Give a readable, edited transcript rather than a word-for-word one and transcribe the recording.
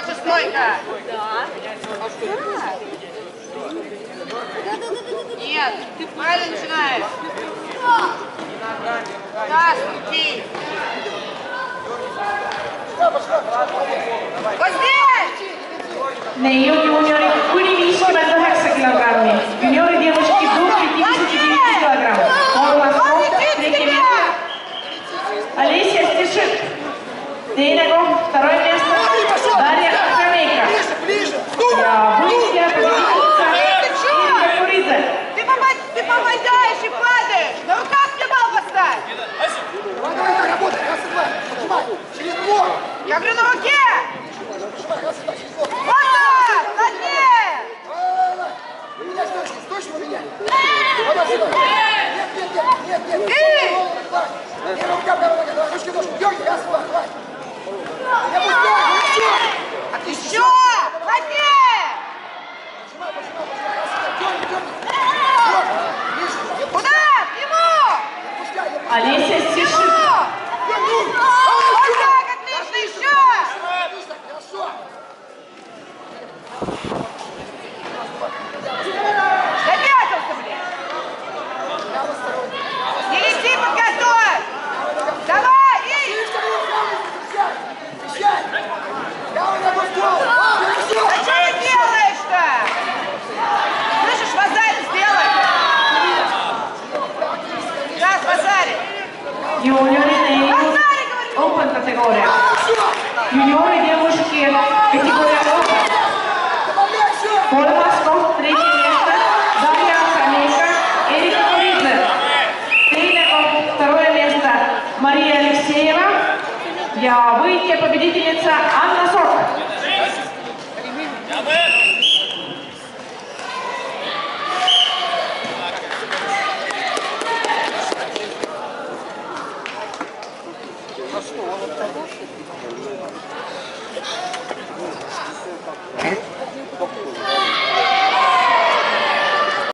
Больше стойка. Да. Нет, ты правильно начинаешь. Да, крути. Вот здесь! Nei juniori 59 килограмми. Юниоры девушки до 59 килограмм. Kolmas koht, tretье место. Олеся Стешит. Teine koht, второе место. Дарья Акрамейка. Ja võitja, победительница Ирина Куридзе. Ты попадаешь и падаешь. На руках мне бал поставь. Давай, работай, раз и два. Нажимай, через двор. Я говорю, на руке. Вот так, плотнее. Меняй точно, точно меняй. Нет. Не рука, давай, ручки, ножки, дёрни, раз, два, давай. Не пускай, еще. Еще, плотнее. Куда? Ему. Олеся Стешит. Вот так, отлично, еще. Запятился, блин. Не лети, подготовь. Давай, и. А что ты делаешь-то? Слышишь, базарь сделай. Раз, базарь. Юниоры nei Open категория. Юниоры девушки категория Open. Kolmas koht, tretье место. Дарья Акрамейка, Ирина Куридзе. Teine koht, второе место. Мария Алексеева. Ja võitja, победительница Анна Сок. А что,